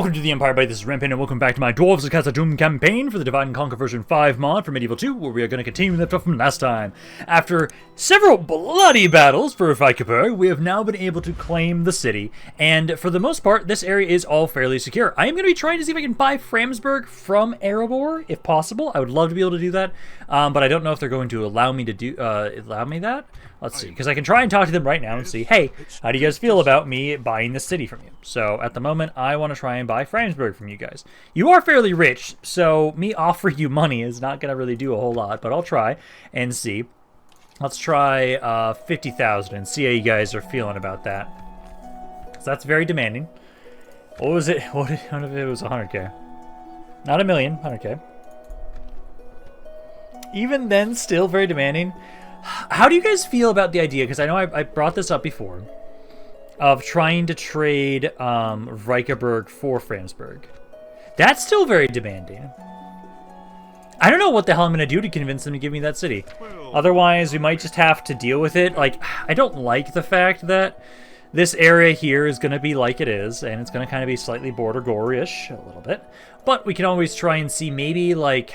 Welcome to the Empire Bite, this is Rampaned, and welcome back to my Dwarves of Khazad-dûm campaign for the Divide and Conquer version 5 mod for Medieval 2, where we are going to continue the stuff from last time. After several bloody battles for Vikerburg, we have now been able to claim the city, and for the most part, this area is all fairly secure. I am going to be trying to see if I can buy Framsburg from Erebor, if possible. I would love to be able to do that, but I don't know if they're going to allow me to do, that? Let's see, because I can try and talk to them right now and see, hey, how do you guys feel about me buying this city from you? So at the moment, I want to try and buy Framsburg from you guys. You are fairly rich, so me offering you money is not going to really do a whole lot, but I'll try and see. Let's try 50,000 and see how you guys are feeling about that. So that's very demanding. What was it? What if it was 100k? Not a million, 100k. Even then, still very demanding. How do you guys feel about the idea, because I know I brought this up before, of trying to trade Vikerburg for Framsburg? That's still very demanding. I don't know what the hell I'm going to do to convince them to give me that city. Otherwise, we might just have to deal with it. Like, I don't like the fact that this area here is going to be like it is, and it's going to kind of be slightly border gore-ish, a little bit. But we can always try and see maybe, like...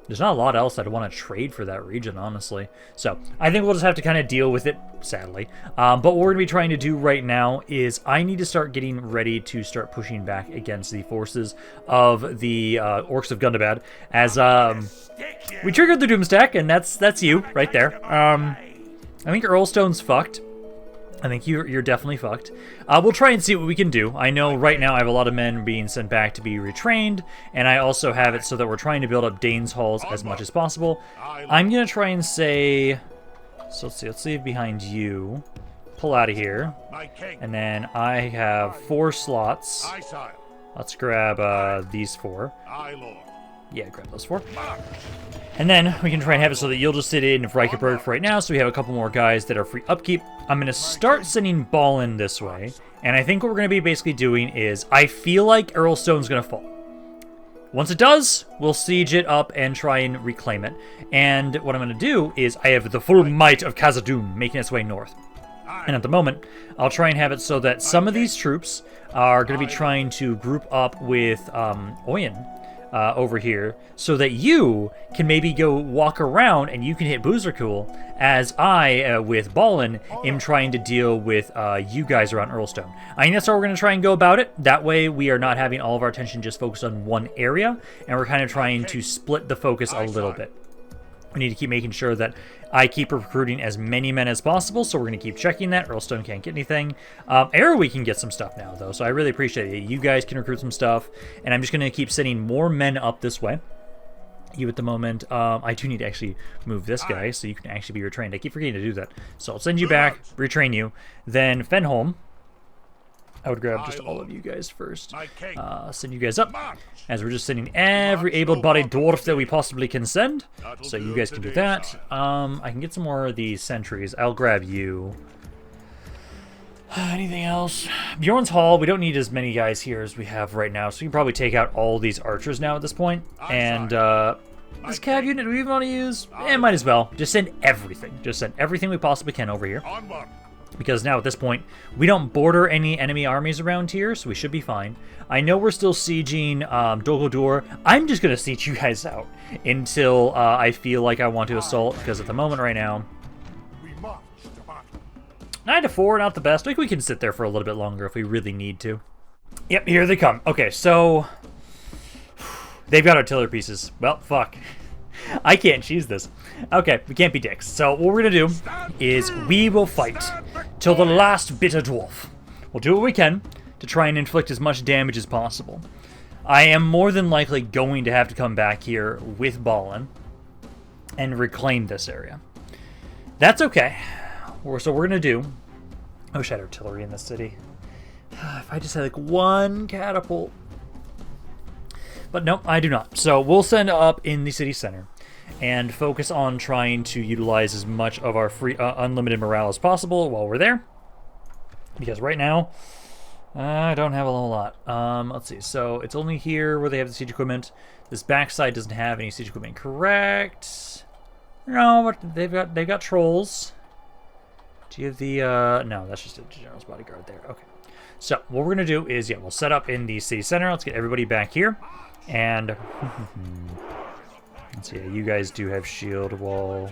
There's not a lot else I'd want to trade for that region, honestly. So, I think we'll just have to kind of deal with it, sadly. But what we're going to be trying to do right now is I need to start getting ready to start pushing back against the forces of the Orcs of Gundabad. As we triggered the Doomstack, and that's you right there. I think Eorlstone's fucked. I think you're definitely fucked. We'll try and see what we can do. I know right now I have a lot of men being sent back to be retrained, and I also have it so that we're trying to build up Dane's halls as much as possible. I'm going to try and say... So let's see behind you. Pull out of here. And then I have 4 slots. Let's grab these 4. Yeah, grab those 4. And then we can try and have it so that you'll just sit in Vikerburg for right now, so we have a couple more guys that are free upkeep. I'm going to start sending Balin this way, and I think what we're going to be basically doing is, I feel like Eorlstone's going to fall. Once it does, we'll siege it up and try and reclaim it. And what I'm going to do is, I have the full might of Khazad-dûm making its way north. And at the moment, I'll try and have it so that some of these troops are going to be trying to group up with Oyen. Over here, so that you can maybe go walk around and you can hit Burzakúl, as I, with Balin, am trying to deal with you guys around Eorlstone. I think that's how we're going to try and go about it. That way we are not having all of our attention just focused on one area, and we're kind of trying to split the focus a little bit. We need to keep making sure that I keep recruiting as many men as possible, so we're going to keep checking that. Eorlstone can't get anything. We can get some stuff now, though, so I really appreciate it. You guys can recruit some stuff, and I'm just going to keep sending more men up this way. You at the moment, I do need to actually move this guy, so you can actually be retrained. I keep forgetting to do that. So I'll send you back, retrain you. Then Fenholm, I would grab just all of you guys first. Send you guys up, as we're just sending every able-bodied dwarf that we possibly can send. So you guys can do that. I can get some more of these sentries. I'll grab you. Anything else? Bjorn's Hall, we don't need as many guys here as we have right now, so we can probably take out all these archers now at this point. And this cav unit, do we even want to use? Might as well. Just send everything. Just send everything we possibly can over here. Because now at this point, we don't border any enemy armies around here, so we should be fine. I know we're still sieging Dolgodur. I'm just going to siege you guys out until I feel like I want to assault, because at the moment right now, 9-4, not the best. I think we can sit there for a little bit longer if we really need to. Yep, here they come. Okay, so they've got artillery pieces. Well, fuck. I can't choose this. Okay, we can't be dicks. So what we're going to do is we will fight till the last bitter dwarf. We'll do what we can to try and inflict as much damage as possible. I am more than likely going to have to come back here with Balin and reclaim this area. That's okay. So we're going to do... I wish I had artillery in this city. If I just had like one catapult. But no, I do not. So we'll send up in the city center and focus on trying to utilize as much of our free unlimited morale as possible while we're there. Because right now, I don't have a whole lot. Let's see. So it's only here where they have the siege equipment. This backside doesn't have any siege equipment, correct? No, but they've got trolls. Do you have the no, that's just a general's bodyguard there. Okay. So what we're going to do is, we'll set up in the city center. Let's get everybody back here. And let's see, you guys do have shield wall.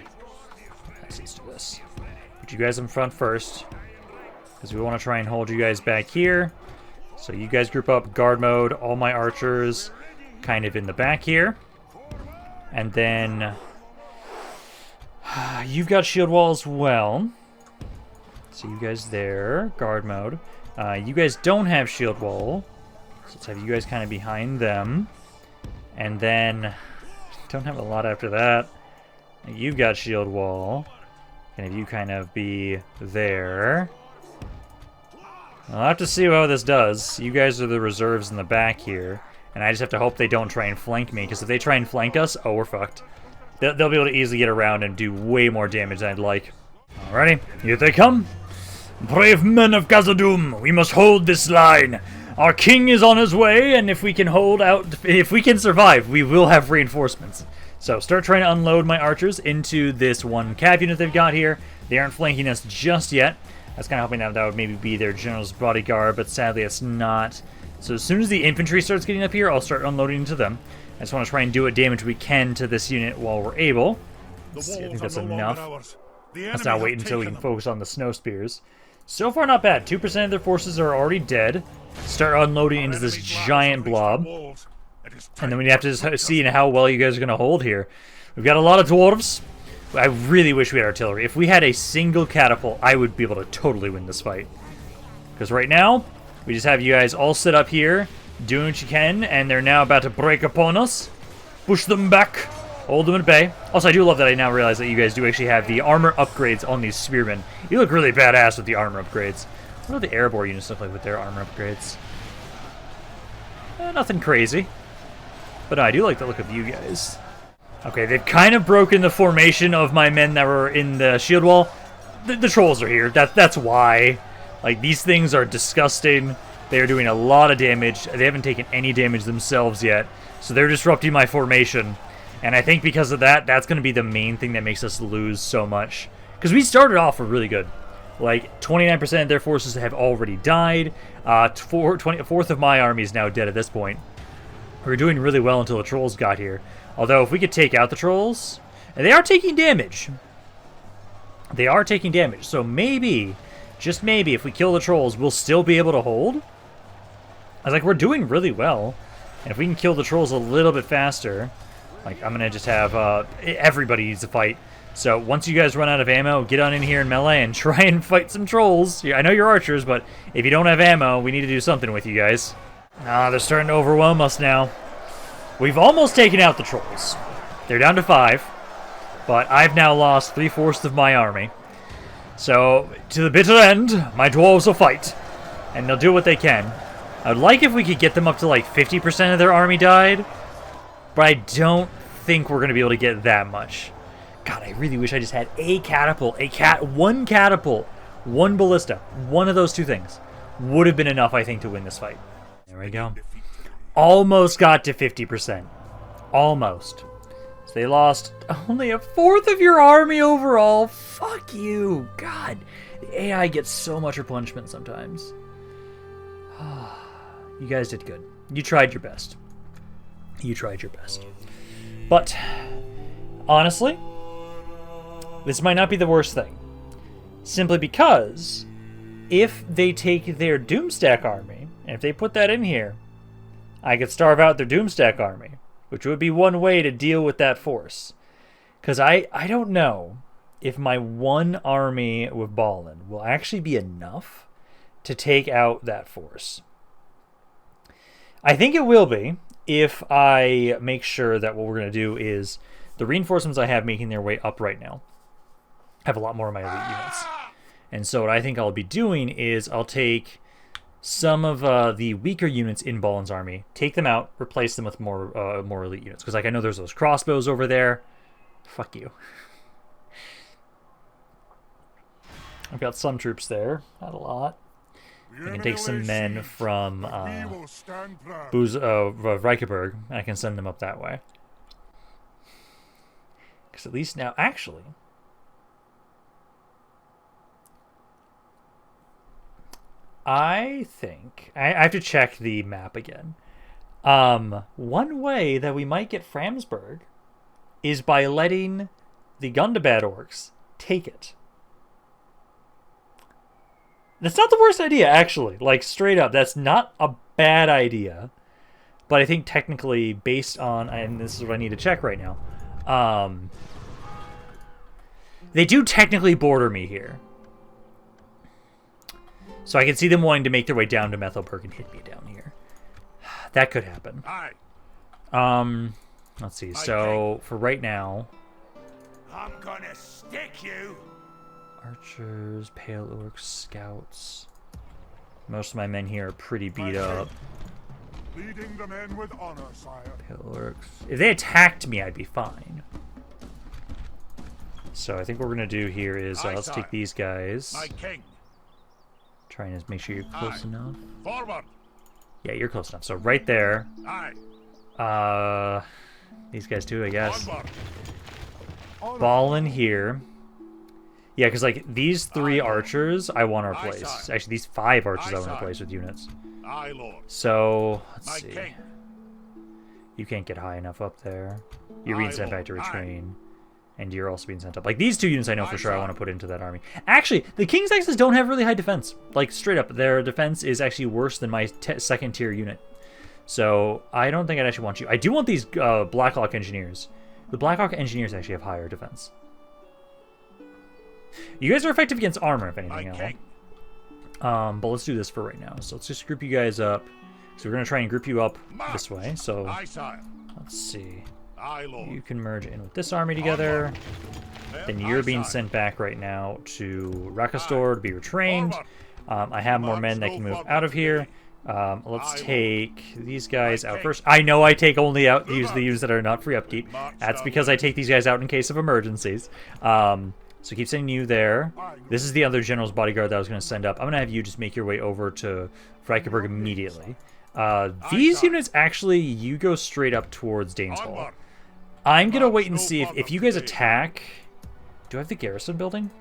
Let's do this. Put you guys in front first, because we want to try and hold you guys back here. So you guys group up, guard mode, all my archers kind of in the back here. And then you've got shield wall as well. So you guys there, guard mode. You guys don't have shield wall, so let's have you guys kind of behind them. And then, don't have a lot after that. You've got shield wall. And if you kind of be there. I'll have to see how this does. You guys are the reserves in the back here. And I just have to hope they don't try and flank me, because if they try and flank us, oh, we're fucked. They'll be able to easily get around and do way more damage than I'd like. Alrighty, here they come. Brave men of Khazad-dûm, we must hold this line. Our king is on his way, and if we can hold out, if we can survive, we will have reinforcements. So start trying to unload my archers into this one cav unit they've got here. They aren't flanking us just yet. I was kind of hoping that would maybe be their general's bodyguard, but sadly it's not. So as soon as the infantry starts getting up here, I'll start unloading into them. I just want to try and do what damage we can to this unit while we're able. Let's see, I think that's enough. Let's now wait until we can focus on the snow spears. So far, not bad. 2% of their forces are already dead. Start unloading into this giant blob. And then we have to see how well you guys are going to hold here. We've got a lot of dwarves. I really wish we had artillery. If we had a single catapult, I would be able to totally win this fight. Because right now, we just have you guys all sit up here, doing what you can, and they're now about to break upon us. Push them back. Hold them at bay. Also, I do love that I now realize that you guys do actually have the armor upgrades on these spearmen. You look really badass with the armor upgrades. What do the airborne units look like with their armor upgrades? Nothing crazy. But no, I do like the look of you guys. Okay, they've kind of broken the formation of my men that were in the shield wall. The trolls are here. That's why. Like, these things are disgusting. They are doing a lot of damage. They haven't taken any damage themselves yet. So they're disrupting my formation. And I think because of that, that's going to be the main thing that makes us lose so much. Because we started off really good. Like, 29% of their forces have already died. A fourth of my army is now dead at this point. We were doing really well until the trolls got here. Although, if we could take out the trolls... And they are taking damage. They are taking damage. So maybe, just maybe, if we kill the trolls, we'll still be able to hold. I was like, we're doing really well. And if we can kill the trolls a little bit faster... Like, I'm going to just have... everybody needs to fight. So, once you guys run out of ammo, get on in here in melee and try and fight some trolls. I know you're archers, but if you don't have ammo, we need to do something with you guys. They're starting to overwhelm us now. We've almost taken out the trolls. They're down to 5. But I've now lost 3/4 of my army. So, to the bitter end, my dwarves will fight. And they'll do what they can. I would like if we could get them up to like 50% of their army died. But I don't think we're going to be able to get that much. God, I really wish I just had a catapult. One catapult. One ballista. One of those two things. Would have been enough, I think, to win this fight. There we go. Almost got to 50%. Almost. So they lost only 1/4 of your army overall. Fuck you. God. The AI gets so much replenishment sometimes. You guys did good. You tried your best. You tried your best. But, honestly, this might not be the worst thing. Simply because, if they take their Doomstack army, and if they put that in here, I could starve out their Doomstack army, which would be one way to deal with that force. Because I don't know if my one army with Ballin will actually be enough to take out that force. I think it will be, if I make sure that what we're going to do is the reinforcements I have making their way up right now have a lot more of my elite units. And so what I think I'll be doing is I'll take some of the weaker units in Ballin's army, take them out, replace them with more elite units. Because like I know there's those crossbows over there. Fuck you. I've got some troops there. Not a lot. I can take some men from Reichenberg, and I can send them up that way. Because at least now, actually, I think I have to check the map again. One way that we might get Framsburg is by letting the Gundabad orcs take it. That's not the worst idea, actually. Like, straight up, that's not a bad idea. But I think technically, based on, and this is what I need to check right now, they do technically border me here. So I can see them wanting to make their way down to Methelburg and hit me down here. That could happen. Let's see. So for right now, I'm gonna stick you. Archers, Pale Orcs, Scouts. Most of my men here are pretty beat up. Leading the men with honor, sire. Pale Orcs. If they attacked me, I'd be fine. So I think what we're gonna do here is let's take these guys. My king. Trying to make sure you're close enough. Forward. Yeah, you're close enough. So right there. These guys too, I guess. Ball in here. Yeah, because like these 3 archers I want to replace. Actually, these 5 archers I want to replace with units. So let's see. You can't get high enough up there. You're being sent back to retrain. And you're also being sent up. Like, these 2 units I know for sure I want to put into that army. Actually, the King's Axes don't have really high defense. Like, straight up, their defense is actually worse than my 2nd tier unit. So, I don't think I'd actually want you. I do want these Blackhawk Engineers. The Blackhawk Engineers actually have higher defense. You guys are effective against armor, if anything else. But let's do this for right now. So, let's just group you guys up. So, we're going to try and group you up this way. So, let's see. You can merge in with this army together. Then you're being sent back right now to Rakastor to be retrained. I have more men that can move out of here. Let's take these guys out first. I know I take only out use the units that are not free upkeep. That's because I take these guys out in case of emergencies. So keep sending you there. This is the other general's bodyguard that I was going to send up. I'm going to have you just make your way over to Reichenberg immediately. These units, actually, you go straight up towards Dain's Hall. I'm going to wait and see if you guys attack... Do I have the garrison building?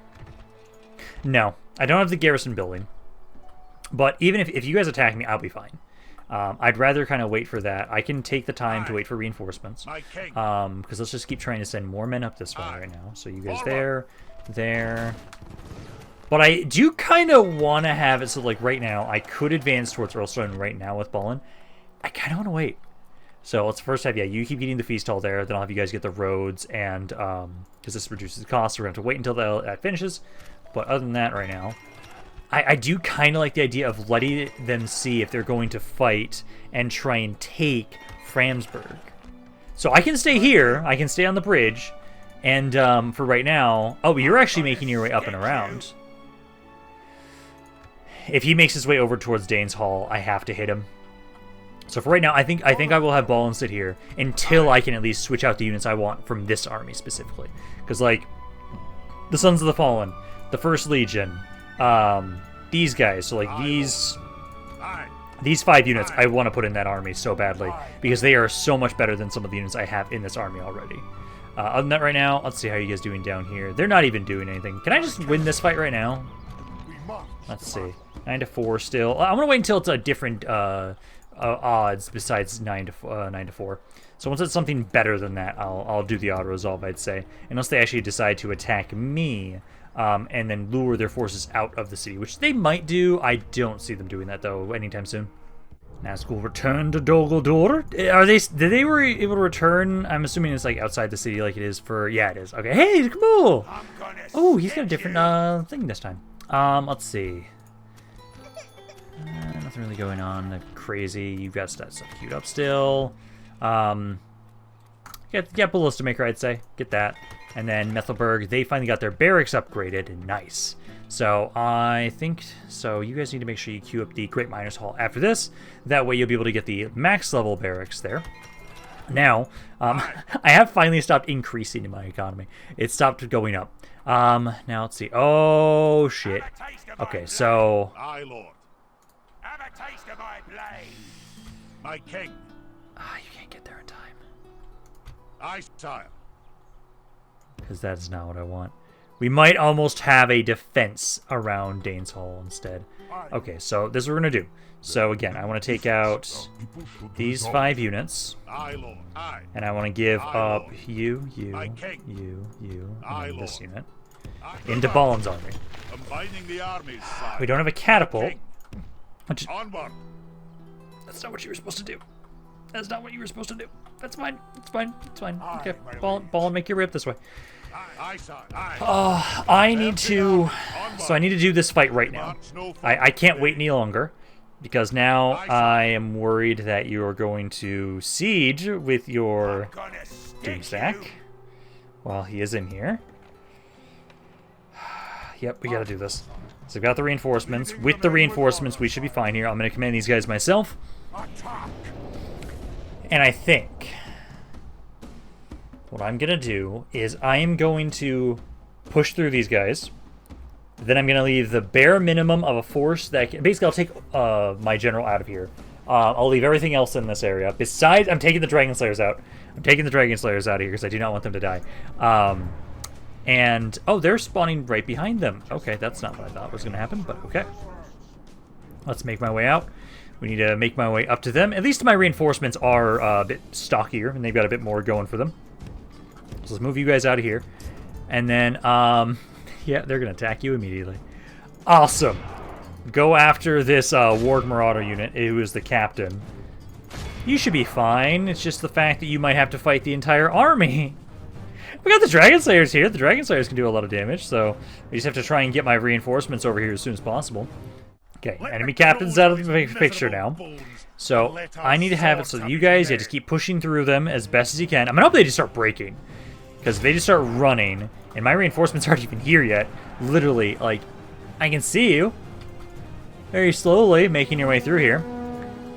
No, I don't have the garrison building. But even if you guys attack me, I'll be fine. I'd rather kind of wait for that. I can take the time to wait for reinforcements. Because let's just keep trying to send more men up this way right now. So you guys there. But I do kind of want to have it so, like, right now, I could advance towards Eorlstone right now with Balin. I kind of want to wait. So let's first have, you keep getting the feast hall there. Then I'll have you guys get the roads, and because this reduces the cost, so we're going to have to wait until that finishes. But other than that, right now, I do kind of like the idea of letting them see if they're going to fight and try and take Framsburg. So I can stay here. I can stay on the bridge. And for right now... Oh, you're actually making your way up and around. If he makes his way over towards Dain's Hall, I have to hit him. So for right now, I think I will have Balin sit here until I can at least switch out the units I want from this army specifically. Because, like, the Sons of the Fallen, the First Legion, these guys, so like these 5 units I want to put in that army so badly because they are so much better than some of the units I have in this army already. Other than that, right now, let's see how you guys doing down here. They're not even doing anything. Can I just win this fight right now? Let's see. 9-4 still. I'm gonna wait until it's a different odds besides 9-4. So once it's something better than that, I'll do the auto resolve, I'd say, unless they actually decide to attack me. And then lure their forces out of the city, which they might do. I don't see them doing that, though, anytime soon. Nazgul return to Dol Guldur. Did they were able to return? I'm assuming it's, like, outside the city like it is for... Yeah, it is. Okay, hey, cool! Oh, he's got a different thing this time. Let's see. Nothing really going on crazy. You've got stuff queued up still. Get Ballista Maker, I'd say. Get that. And then Methelburg, they finally got their barracks upgraded. Nice. So I think, so you guys need to make sure you queue up the Great Miners Hall after this. That way you'll be able to get the max level barracks there. Now, I have finally stopped increasing in my economy. It stopped going up. Now let's see. Oh, shit. Okay, so... Aye, Lord. Have a taste of my blade. My king. You can't get there in time. Aye, sire. Because that's not what I want. We might almost have a defense around Dane's Hall instead. Okay, so this is what we're going to do. So again, I want to take out these 5 units. And I want to give up you, and then this unit. Into Balin's army. We don't have a catapult. Which, that's not what you were supposed to do. That's not what you were supposed to do. That's fine. It's fine. It's fine. Okay, Balin, make your way up this way. I need to... So I need to do this fight right now. I can't wait any longer. Because now I am worried that you are going to siege with your DaC while he is in here. Yep, we gotta do this. So I've got the reinforcements. With the reinforcements, we should be fine here. I'm gonna command these guys myself. And I think what I'm gonna do is I am going to push through these guys. Then I'm going to leave the bare minimum of a force that can... Basically, I'll take my general out of here. I'll leave everything else in this area. Besides, I'm taking the Dragon Slayers out. I'm taking the Dragon Slayers out of here because I do not want them to die. And... Oh, they're spawning right behind them. Okay, that's not what I thought was going to happen, but okay. Let's make my way out. We need to make my way up to them. At least my reinforcements are a bit stockier, and they've got a bit more going for them. So let's move you guys out of here. And then... Yeah, they're going to attack you immediately. Awesome. Go after this Warg Marauder unit, who is the captain. You should be fine. It's just the fact that you might have to fight the entire army. We got the Dragon Slayers here. The Dragon Slayers can do a lot of damage, so we just have to try and get my reinforcements over here as soon as possible. Okay, enemy captain's out of the picture now. So I need to have it so that you guys just keep pushing through them as best as you can. I'm going to hope they just start breaking. Because if they just start running... And my reinforcements aren't even here yet. Literally, like, I can see you. Very slowly making your way through here.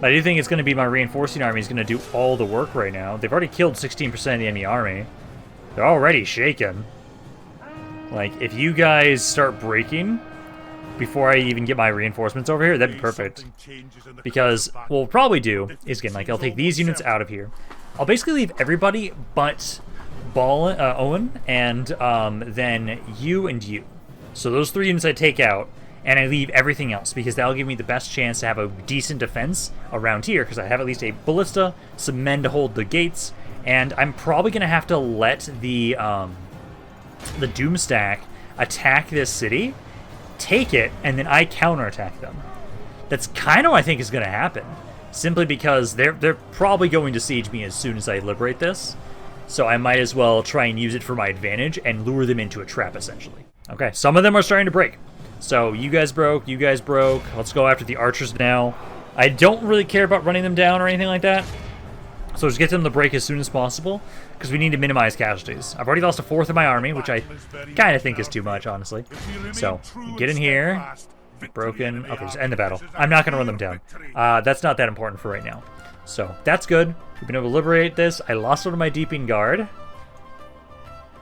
But I do think it's going to be my reinforcing army is going to do all the work right now. They've already killed 16% of the enemy army. They're already shaken. Like, if you guys start breaking before I even get my reinforcements over here, that'd be perfect. Because what we'll probably do is, again, like, I'll take these units out of here. I'll basically leave everybody but... Owen, and then you and you. So those 3 units I take out, and I leave everything else, because that'll give me the best chance to have a decent defense around here, because I have at least a ballista, some men to hold the gates, and I'm probably going to have to let the Doom stack attack this city, take it, and then I counterattack them. That's kind of what I think is going to happen, simply because they're probably going to siege me as soon as I liberate this. So I might as well try and use it for my advantage and lure them into a trap, essentially. Okay, some of them are starting to break. So you guys broke, you guys broke. Let's go after the archers now. I don't really care about running them down or anything like that. So just get them to break as soon as possible, because we need to minimize casualties. I've already lost 1/4 of my army, which I kind of think is too much, honestly. So get in here. Broken. Okay, just end the battle. I'm not going to run them down. That's not that important for right now. So that's good. We've been able to liberate this. I lost one of my Deeping Guard.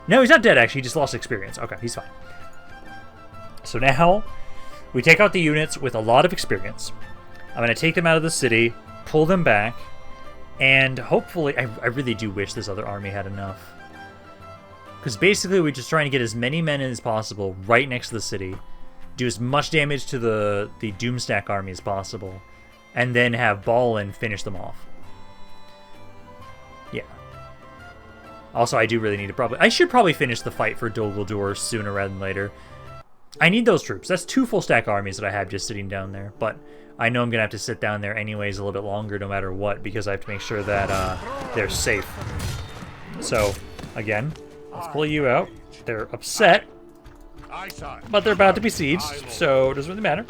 No, he's not dead, actually. He just lost experience. Okay, he's fine. So now, we take out the units with a lot of experience. I'm going to take them out of the city, pull them back, and hopefully... I really do wish this other army had enough. Because basically, we're just trying to get as many men as possible right next to the city, do as much damage to the Doomstack army as possible, and then have Balin finish them off. Yeah. Also, I do really need to I should probably finish the fight for Dol Guldur sooner rather than later. I need those troops. That's 2 full stack armies that I have just sitting down there. But I know I'm going to have to sit down there anyways a little bit longer no matter what, because I have to make sure that they're safe. So, again, let's pull you out. They're upset, but they're about to be sieged, so it doesn't really matter.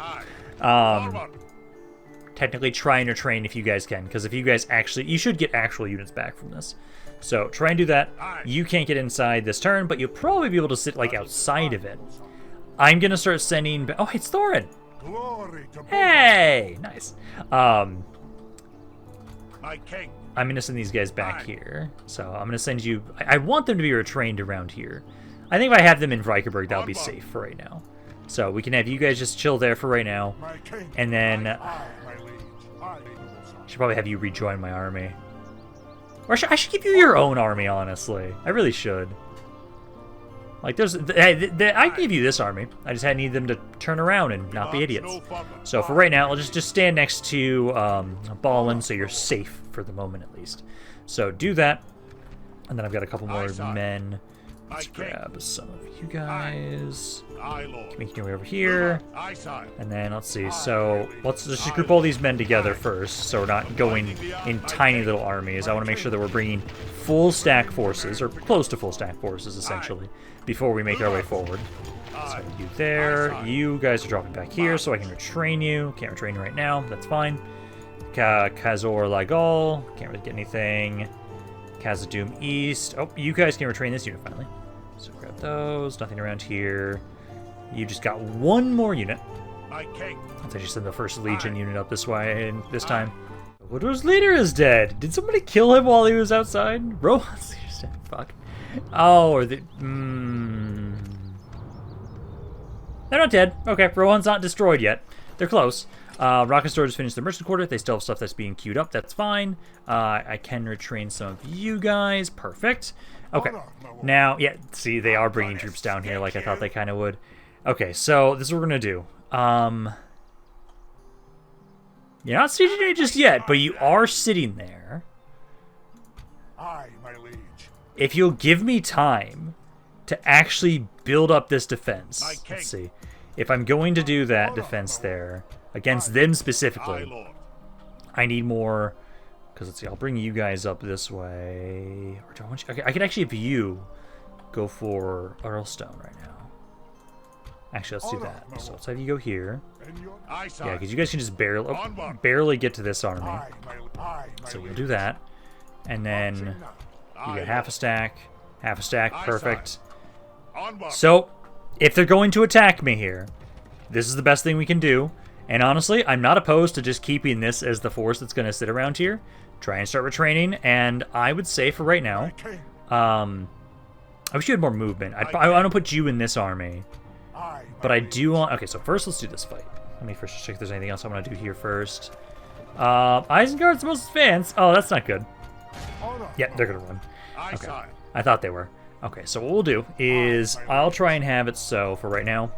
Technically try and train if you guys can, because if you guys actually... You should get actual units back from this. So try and do that. You can't get inside this turn, but you'll probably be able to sit like outside of it. I'm going to start sending... Oh, it's Thorin! Hey! Nice. I'm going to send these guys back here. So I'm going to send you... I want them to be retrained around here. I think if I have them in Reichenberg, that'll be safe for right now. So we can have you guys just chill there for right now. And then... I should probably have you rejoin my army. Or I should give you your own army, honestly. I really should. Like, I gave you this army. I just need them to turn around and not be idiots. So for right now, I'll just stand next to Ballin, so you're safe for the moment at least. So do that, and then I've got a couple more men. Let's grab some of you guys. Make your way over here, and then let's see. So let's just group all these men together first, so we're not going in tiny little armies. I want to make sure that we're bringing full stack forces, or close to full stack forces, essentially, before we make our way forward. So you there. You guys are dropping back here, so I can retrain you. Can't retrain you right now. That's fine. Khazor Lagal. Can't really get anything. Khazad-dûm East. Oh, you guys can retrain this unit finally. So grab those. Nothing around here. You just got one more unit. Let's actually send the first Legion unit up this way this time. Gondor's leader is dead. Did somebody kill him while he was outside? Rohan's leader's dead. Fuck. Oh, or the... They're not dead. Okay, Rohan's not destroyed yet. They're close. Rocket Storage finished the Merchant Quarter. They still have stuff that's being queued up. That's fine. I can retrain some of you guys. Perfect. Okay. Now, yeah, see, they are bringing troops down here like I thought they kind of would. Okay, so this is what we're going to do. You're not sieging it just yet, but you are sitting there. Aye, my liege. If you'll give me time to actually build up this defense. Let's see. If I'm going to do that defense there, against them specifically, I need more... Because let's see, I'll bring you guys up this way. Or do I want you... Okay, I could actually have you go for Eorlstone right now. Actually, let's do that. So let's have you go here. Yeah, because you guys can just barely get to this army. So you'll do that. And then you get half a stack, perfect. So, if they're going to attack me here, this is the best thing we can do. And honestly, I'm not opposed to just keeping this as the force that's going to sit around here. Try and start retraining, and I would say for right now, I wish you had more movement. I want to put you in this army. But I do want... Okay, so first let's do this fight. Let me first check if there's anything else I want to do here first. Isengard's most advanced. Oh, that's not good. Yeah, they're going to run. Okay, I thought they were. Okay, so what we'll do is I'll try and have it so for right now.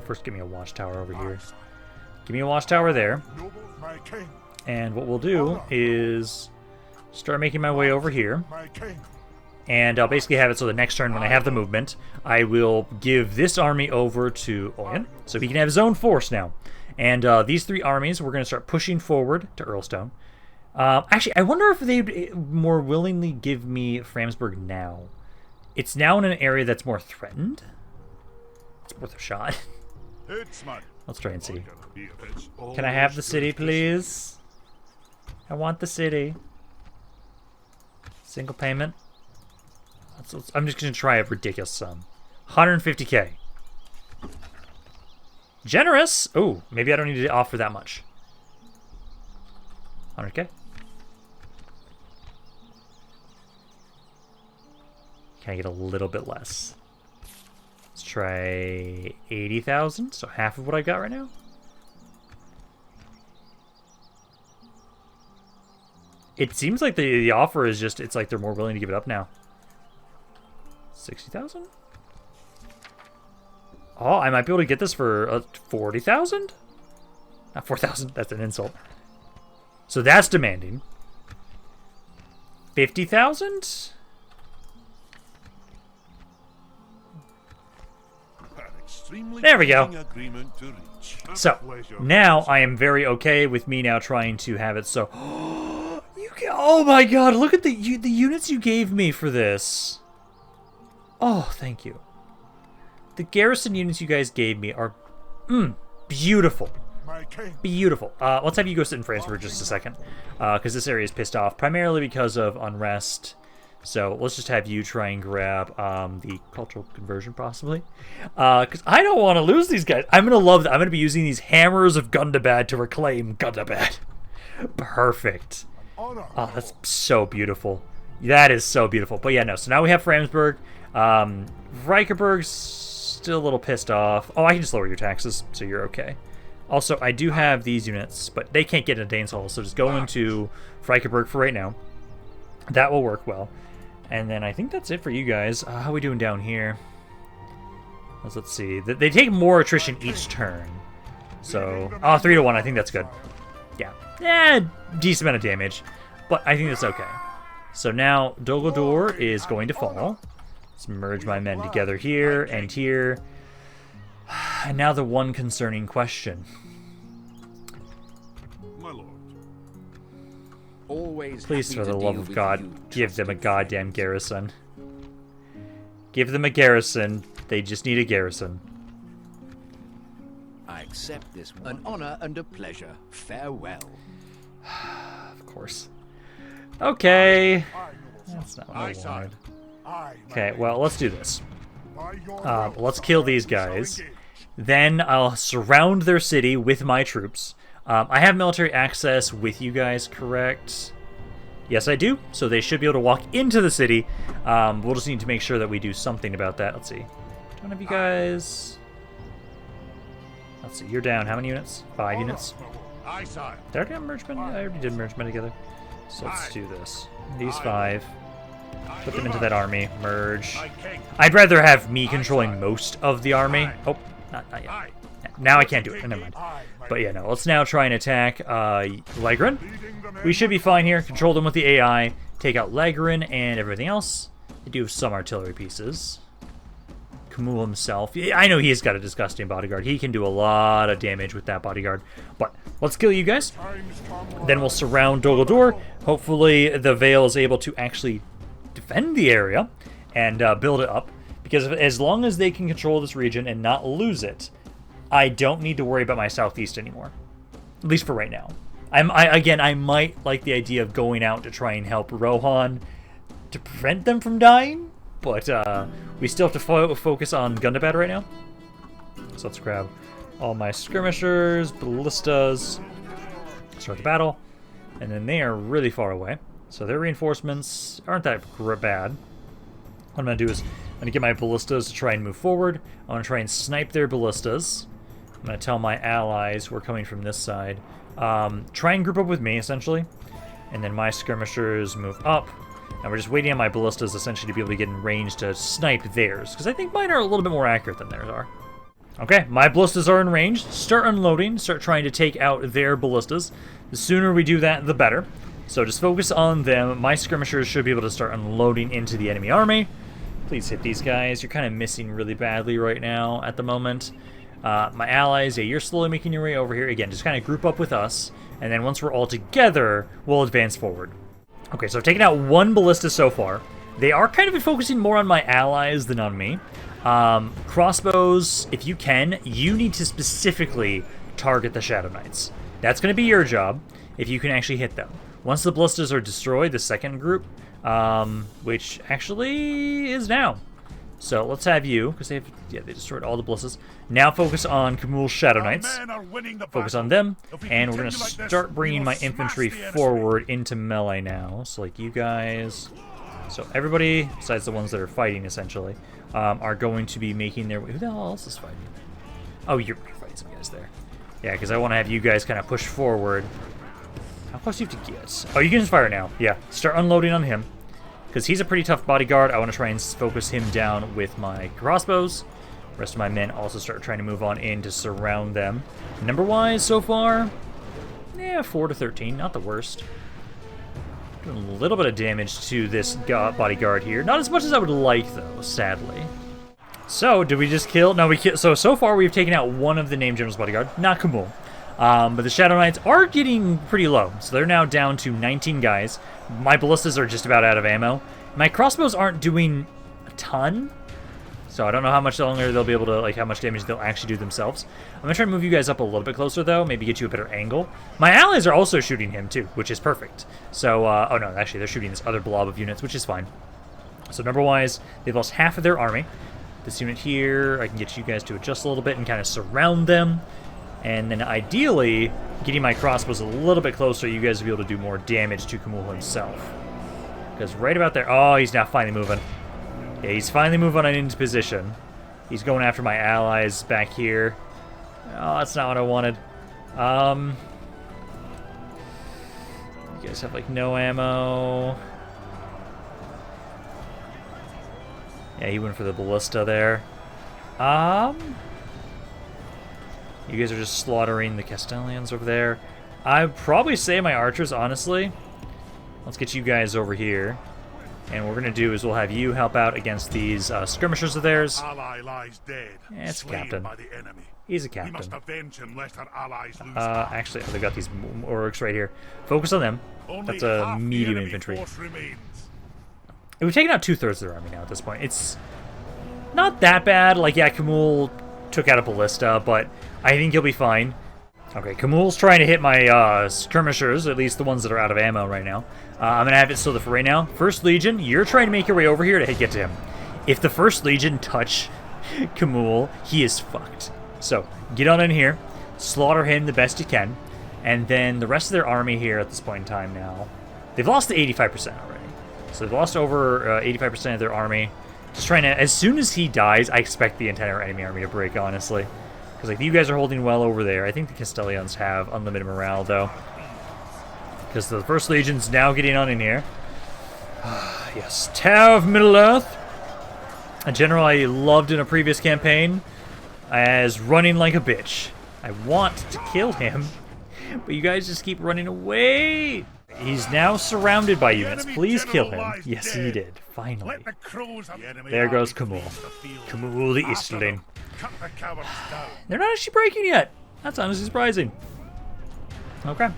First give me a watchtower over here. Give me a watchtower there. And what we'll do is start making my way over here. And I'll basically have it so the next turn when I have the movement, I will give this army over to Oyen, so he can have his own force now. And these three armies, we're going to start pushing forward to Eorlstone. Actually, I wonder if they'd more willingly give me Framsburg now. It's now in an area that's more threatened. It's worth a shot. Let's try and see. Can I have the city, please? I want the city. Single payment. I'm just going to try a ridiculous sum. 150k. Generous! Oh, maybe I don't need to offer that much. 100k. Can I get a little bit less? Let's try 80,000, so half of what I got right now. It seems like the offer is just, it's like they're more willing to give it up now. 60,000? Oh, I might be able to get this for 40,000? Not 4,000, that's an insult. So that's demanding. 50,000? There we go. So, now I am very okay with me now trying to have it so... Oh my god, look at the units you gave me for this. Oh, thank you. The garrison units you guys gave me are beautiful. Beautiful. Let's have you go sit in France for just a second. Because this area is pissed off, primarily because of unrest. So let's just have you try and grab the cultural conversion, possibly. Because I don't want to lose these guys. I'm going to love that. I'm going to be using these hammers of Gundabad to reclaim Gundabad. Perfect. Oh, that's so beautiful. That is so beautiful. But yeah, no. So now we have Framsburg. Reichenberg's still a little pissed off. Oh, I can just lower your taxes, so you're okay. Also, I do have these units, but they can't get into Dane's Hall, so just go into Reichenberg for right now. That will work well. And then I think that's it for you guys. How are we doing down here? Let's see. They take more attrition each turn. So, 3 to 1. I think that's good. Yeah, decent amount of damage, but I think that's okay. So now Dol Guldur is going to fall. Let's merge my men together here and here. And now the one concerning question. My lord. Always Please, for happy the to love deal of with God, you, give them a trusted goddamn garrison. Give them a garrison. They just need a garrison. I accept this one. An honor and a pleasure. Farewell. Of course. Okay. That's not what I wanted. Okay, well, let's do this. Let's kill these guys. Then I'll surround their city with my troops. I have military access with you guys, correct? Yes, I do. So they should be able to walk into the city. We'll just need to make sure that we do something about that. Let's see. Do one of you guys... Let's see, you're down. How many units? 5 units. Did I already have mergement? Yeah, I already did mergement together. So let's do this. These 5. Put them into that army. Merge. I'd rather have me controlling most of the army. Oh, not yet. Now I can't do it. Never mind. But yeah, no. Let's now try and attack Legrin. We should be fine here. Control them with the AI. Take out Legrin and everything else. I do have some artillery pieces. Khmul himself. I know he's got a disgusting bodyguard. He can do a lot of damage with that bodyguard. But let's kill you guys. Then we'll surround Dol Guldur. Hopefully the Vale is able to actually defend the area and build it up. Because as long as they can control this region and not lose it, I don't need to worry about my southeast anymore. At least for right now. I might like the idea of going out to try and help Rohan to prevent them from dying. But we still have to focus on Gundabad right now. So let's grab all my skirmishers, ballistas, start the battle. And then they are really far away. So their reinforcements aren't that bad. What I'm going to do is I'm going to get my ballistas to try and move forward. I'm going to try and snipe their ballistas. I'm going to tell my allies who are coming from this side. Try and group up with me, essentially. And then my skirmishers move up. And we're just waiting on my ballistas, essentially, to be able to get in range to snipe theirs. Because I think mine are a little bit more accurate than theirs are. Okay, my ballistas are in range. Start unloading. Start trying to take out their ballistas. The sooner we do that, the better. So just focus on them. My skirmishers should be able to start unloading into the enemy army. Please hit these guys. You're kind of missing really badly right now at the moment. My allies, yeah, you're slowly making your way over here. Again, just kind of group up with us. And then once we're all together, we'll advance forward. Okay, so I've taken out 1 ballista so far. They are kind of focusing more on my allies than on me. Crossbows, if you can, you need to specifically target the Shadow Knights. That's going to be your job, if you can actually hit them. Once the ballistas are destroyed, the second group, which actually is now. So let's have you, because they destroyed all the ballistas. Now focus on Khmul's Shadow Knights. Focus on them, and we're going to start bringing my infantry forward into melee now. So like you guys, so everybody, besides the ones that are fighting essentially, are going to be making their way. Who the hell else is fighting? Oh, you're fighting some guys there. Yeah, because I want to have you guys kind of push forward. How close do you have to get? Oh, you can just fire now. Yeah, start unloading on him. Because he's a pretty tough bodyguard, I want to try and focus him down with my crossbows. The rest of my men also start trying to move on in to surround them. Number-wise, so far, yeah, 4 to 13, not the worst. Doing a little bit of damage to this bodyguard here. Not as much as I would like, though, sadly. So, did we just kill? No, we killed. So far, we've taken out 1 of the named general's bodyguard, not Khmul. But the Shadow Knights are getting pretty low, so they're now down to 19 guys. My ballistas are just about out of ammo. My crossbows aren't doing a ton, so I don't know how much longer they'll be able to, like, how much damage they'll actually do themselves. I'm going to try to move you guys up a little bit closer, though, maybe get you a better angle. My allies are also shooting him, too, which is perfect. So, oh no, actually, they're shooting this other blob of units, which is fine. So, number-wise, they've lost half of their army. This unit here, I can get you guys to adjust a little bit and kind of surround them. And then ideally, getting my crossbows a little bit closer, you guys will be able to do more damage to Khmul himself. Because right about there... Oh, he's now finally moving. Yeah, he's finally moving on into position. He's going after my allies back here. Oh, that's not what I wanted. You guys have, like, no ammo. Yeah, he went for the ballista there. You guys are just slaughtering the Castellans over there. I'd probably say my archers, honestly. Let's get you guys over here. And what we're going to do is we'll have you help out against these skirmishers of theirs. Ally lies dead. Yeah, it's a slain captain. by the enemy. He's a We captain. must avenge him lest our allies lose heart. Actually, they've got these orcs right here. Focus on them. Only That's a half the medium enemy infantry. force remains. We've taken out 2/3 of their army now at this point. It's not that bad. Like, yeah, Kamul took out a ballista, but I think he'll be fine. Okay, Kamul's trying to hit my skirmishers, at least the ones that are out of ammo right now. I'm going to have it so that for right now, First Legion, you're trying to make your way over here to get to him. If the First Legion touch Kamul, he is fucked. So, get on in here, slaughter him the best you can, and then the rest of their army here at this point in time now, they've lost to 85% already. So they've lost over 85% of their army. Just trying to, as soon as he dies, I expect the entire enemy army to break, honestly. Because like you guys are holding well over there. I think the Castellans have unlimited morale, though. Because the First Legion's now getting on in here. Yes, Tower of Middle-earth. A general I loved in a previous campaign as running like a bitch. I want to kill him, but you guys just keep running away. He's now surrounded by units. Please kill him. Yes, he did. Finally. Let the crows of the enemy There goes army Kamul. flee the field. Kamul the After them, Easterling. cut the cowards down. They're not actually breaking yet. That's honestly surprising. Okay.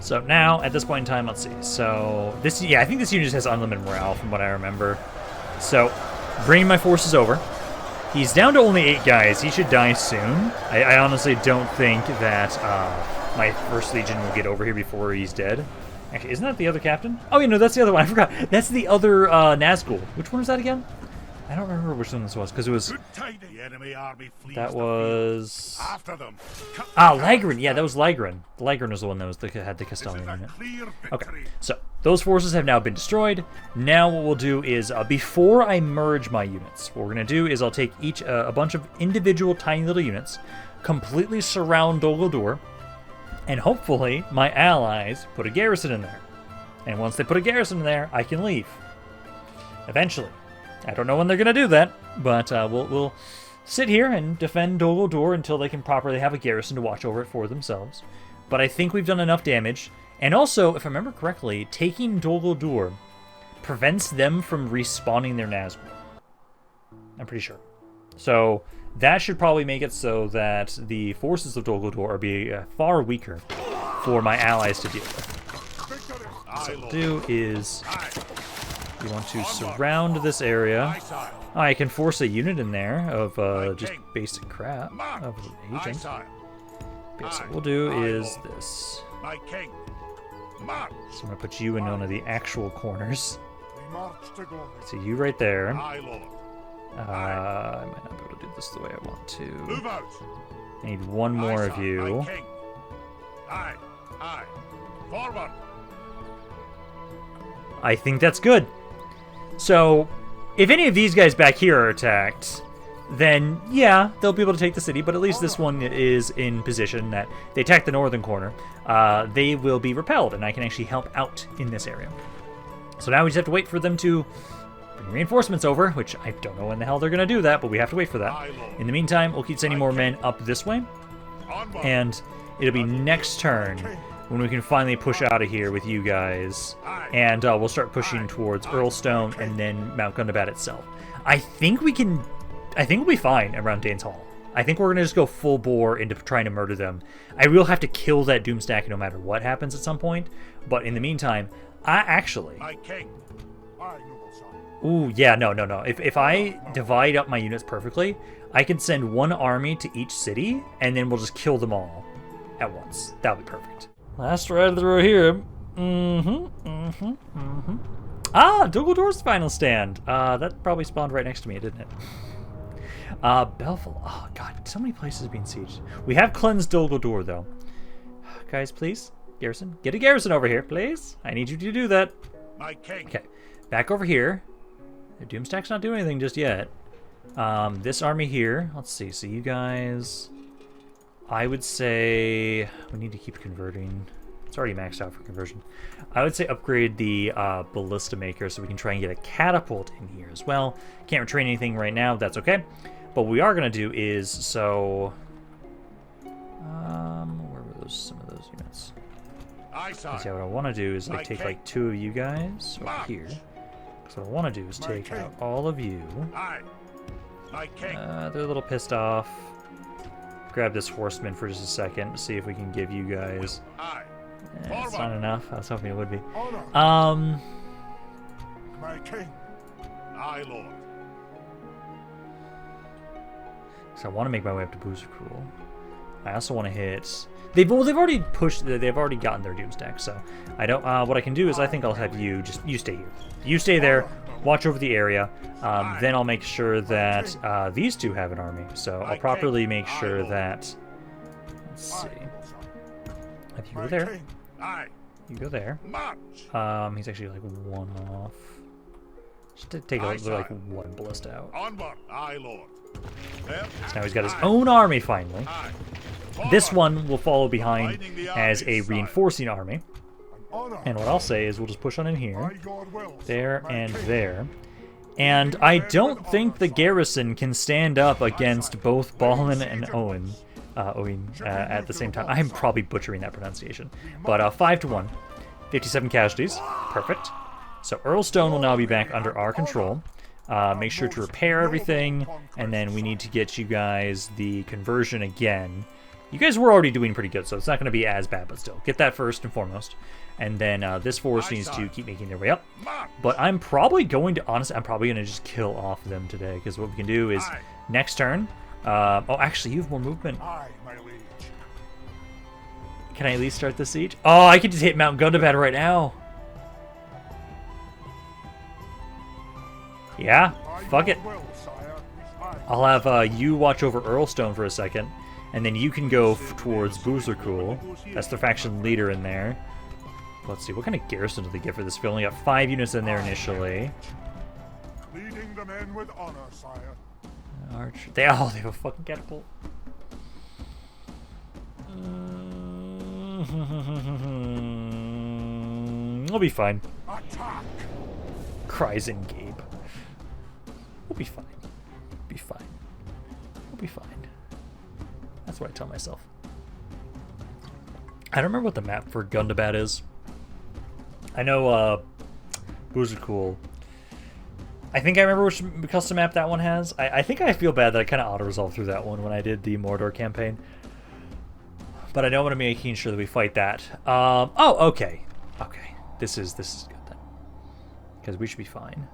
So now, at this point in time, let's see. So, this, yeah, I think this unit just has unlimited morale from what I remember. So, bringing my forces over. He's down to only 8 guys. He should die soon. I honestly don't think that my First Legion will get over here before he's dead. Actually, isn't that the other captain? Oh, yeah, no, that's the other one. I forgot. That's the other Nazgul. Which one was that again? I don't remember which one this was, because it was... Good tidings. The enemy army flees That the was... field. After them. Cut the Ah, cowards Lagrin. Yeah, that down. was Lagrin. Lagrin was the one that was had the This is Castellan a unit. clear Okay, victory. so those forces have now been destroyed. Now what we'll do is, before I merge my units, what we're going to do is I'll take each a bunch of individual tiny little units, completely surround Dol Guldur, and hopefully my allies put a garrison in there. And once they put a garrison in there, I can leave. Eventually. I don't know when they're going to do that, but we'll sit here and defend Dol Guldur until they can properly have a garrison to watch over it for themselves. But I think we've done enough damage. And also, if I remember correctly, taking Dol Guldur prevents them from respawning their Nazgul. I'm pretty sure. So that should probably make it so that the forces of Dol Guldur are be far weaker for my allies to deal with. So what we'll do is we want to surround this area. I can force a unit in there of just basic crap of agents. But yeah, so what we'll do is this. My king. March. So I'm gonna put you in one of the actual corners. We march to glory. So you right there. Aye, Lord. I might not be able to do this the way I want to. Move out. I need one more Aye, of sir. you. My king. Aye. Aye. Forward. I think that's good. So, if any of these guys back here are attacked, then yeah, they'll be able to take the city, but at least this one is in position that they attack the northern corner. They will be repelled, and I can actually help out in this area. So now we just have to wait for them to bring reinforcements over, which I don't know when the hell they're going to do that, but we have to wait for that. In the meantime, we'll keep sending more men up this way, Onward. and it'll be next turn when we can finally push out of here with you guys, and we'll start pushing towards Eorlstone and then Mount Gundabad itself. I think we'll be fine around Dane's Hall. I think we're going to just go full bore into trying to murder them. I will have to kill that Doomstack no matter what happens at some point, but in the meantime, I actually... My king. Aye, noble son. Ooh, yeah, no. If I divide up my units perfectly, I can send one army to each city, and then we'll just kill them all at once. That would be perfect. Last ride through here. Ah, Dol Guldur's final stand. That probably spawned right next to me, didn't it? Belful. Oh, God, so many places being sieged. We have cleansed Dol Guldur, though. Guys, please, garrison. Get a garrison over here, please. I need you to do that. My king. Okay, back over here. The Doomstack's not doing anything just yet. This army here, let's see. So you guys, I would say we need to keep converting. It's already maxed out for conversion. I would say upgrade the ballista maker so we can try and get a catapult in here as well. Can't retrain anything right now. That's okay. But what we are going to do is, so... where were some of those units? Yeah, what I want to do is like take like 2 of you guys over here. So what I want to do is take out all of you. They're a little pissed off. Grab this horseman for just a second to see if we can give you guys... it's not enough. I was hoping it would be. My king. Aye, lord. So I want to make my way up to Burzakúl. I also want to hit... They've already pushed... They've already gotten their Doom stack, so... I don't... what I can do is I think I'll have you... You stay here. You stay there. Watch over the area. Then I'll make sure that these two have an army. So I'll properly make sure that... Let's see. If you go there... You go there. He's actually like 1 off. Just to take like 1 ballista out. So now he's got his own army finally. This one will follow behind as a reinforcing army. And what I'll say is we'll just push on in here, there, and there. And I don't think the garrison can stand up against both Balin and Owen. At the same time. I'm probably butchering that pronunciation. But 5 to 1. 57 casualties. Perfect. So Eorlstone will now be back under our control. Make sure to repair everything. And then we need to get you guys the conversion again. You guys were already doing pretty good, so it's not going to be as bad, but still. Get that first and foremost. And then this force needs to keep making their way up. But I'm probably going to, honestly, I'm probably going to just kill off them today. Because what we can do is, next turn... oh, actually, you have more movement. Can I at least start the siege? Oh, I can just hit Mount Gundabad right now. Yeah, fuck it. I'll have you watch over Eorlstone for a second, and then you can go towards Burzakúl. That's the faction leader in there. Let's see, what kind of garrison do they get for this? We only got 5 units in there initially. Leading the men with honor, sire. Archer. They have a fucking catapult. We'll be fine. Attack. Cries in Gabe. We'll be fine. Be fine. We'll be fine. That's what I tell myself. I don't remember what the map for Gundabad is. I know Burzakúl. I think I remember which custom map that one has. I think I feel bad that I kind of auto-resolved through that one when I did the Mordor campaign. But I know I'm going to be making sure that we fight that. Oh, okay. Okay. This is good then. Because we should be fine.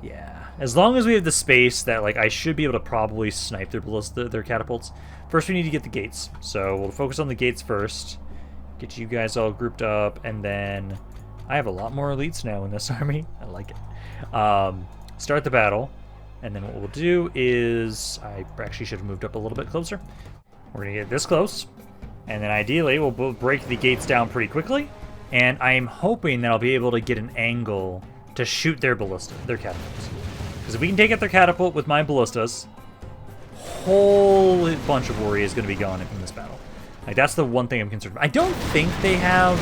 Yeah. As long as we have the space that, like, I should be able to probably snipe their catapults. First, we need to get the gates. So we'll focus on the gates first. Get you guys all grouped up. And then I have a lot more elites now in this army. I like it. Start the battle. And then what we'll do is... I actually should have moved up a little bit closer. We're going to get this close. And then ideally, we'll break the gates down pretty quickly. And I'm hoping that I'll be able to get an angle to shoot their catapults. Because if we can take out their catapult with my ballistas, whole bunch of worry is going to be gone from this battle. Like, that's the one thing I'm concerned about. I don't think they have